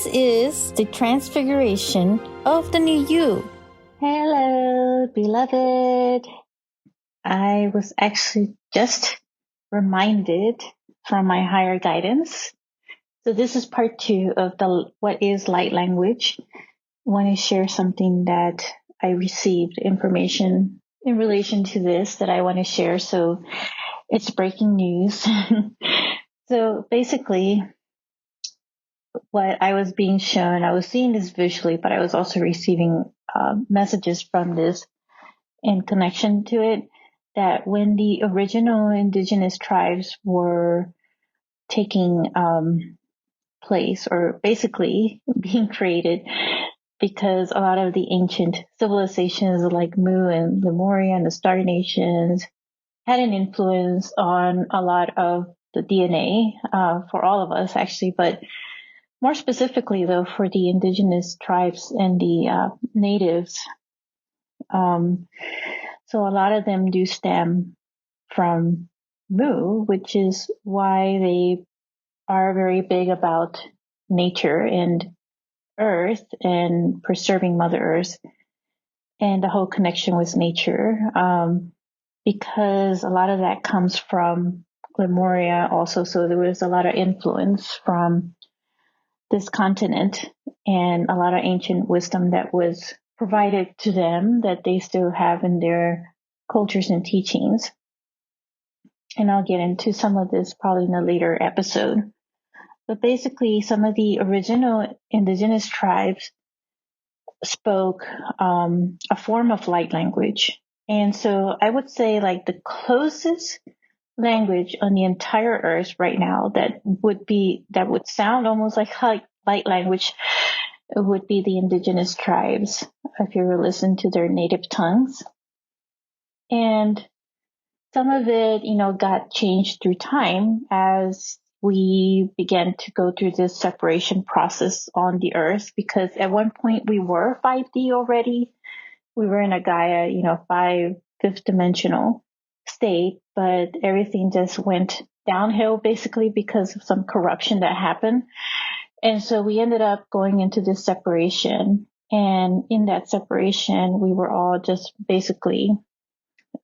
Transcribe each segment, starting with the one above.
This is the transfiguration of the new you. Hello, beloved. I was actually just reminded from my higher guidance. So this is part 2 of the What is Light Language. I want to share something that I received information in relation to this that I want to share. So it's breaking news. So basically, what I was being shown, I was seeing this visually, but I was also receiving messages from this in connection to it, that when the original indigenous tribes were taking place, or basically being created, because a lot of the ancient civilizations like Mu and Lemuria and the Star Nations had an influence on a lot of the DNA for all of us, actually, but more specifically, though, for the indigenous tribes and the natives. So a lot of them do stem from Mu, which is why they are very big about nature and Earth and preserving Mother Earth and the whole connection with nature, because a lot of that comes from Lemuria also. So there was a lot of influence from this continent and a lot of ancient wisdom that was provided to them that they still have in their cultures and teachings. And I'll get into some of this probably in a later episode. But basically, some of the original indigenous tribes spoke a form of light language. And so I would say like the closest language on the entire earth right now that would sound almost like light language would be the indigenous tribes, if you were listening to their native tongues. And some of it, got changed through time as we began to go through this separation process on the earth, because at one point we were 5D already. We were in a Gaia, fifth dimensional state, but everything just went downhill basically because of some corruption that happened. And so we ended up going into this separation. And in that separation, we were all just basically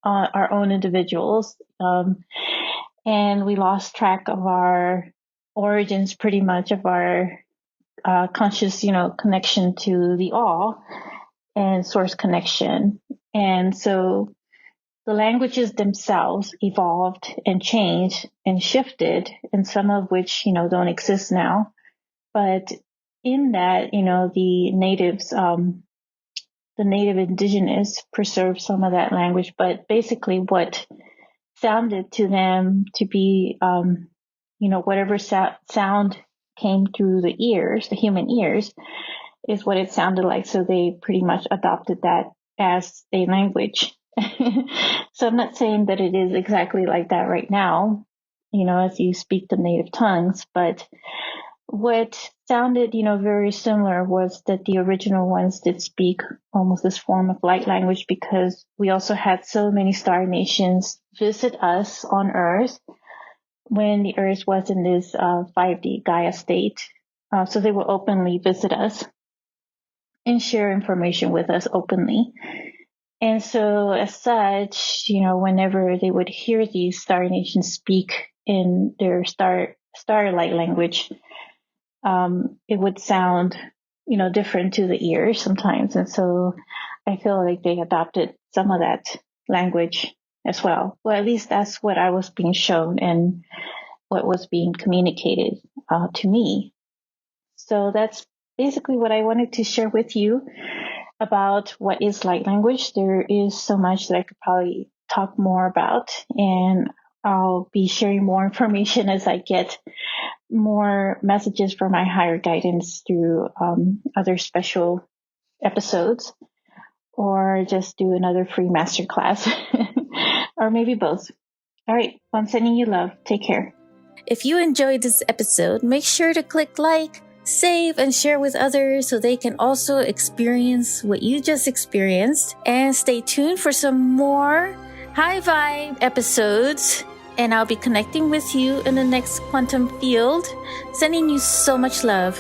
our own individuals. And we lost track of our origins, pretty much, of our conscious, connection to the all and source connection. And so the languages themselves evolved and changed and shifted, and some of which, don't exist now. But in that, the natives, the native indigenous preserved some of that language. But basically what sounded to them to be, whatever sound came through the ears, the human ears, is what it sounded like. So they pretty much adopted that as a language. So I'm not saying that it is exactly like that right now, as you speak the native tongues, but what sounded, very similar was that the original ones did speak almost this form of light language, because we also had so many star nations visit us on Earth when the Earth was in this 5D Gaia state. So they would openly visit us and share information with us openly. And so as such, whenever they would hear these star nations speak in their starlight language, it would sound, different to the ears sometimes. And so I feel like they adopted some of that language as well. Well, at least that's what I was being shown and what was being communicated to me. So that's basically what I wanted to share with you about what is light language. There is so much that I could probably talk more about, and I'll be sharing more information as I get more messages from my higher guidance through other special episodes, or just do another free masterclass, or maybe both. All right, I'm sending you love. Take care. If you enjoyed this episode, make sure to click like, save, and share with others so they can also experience what you just experienced. And stay tuned for some more high vibe episodes. And I'll be connecting with you in the next quantum field. Sending you so much love.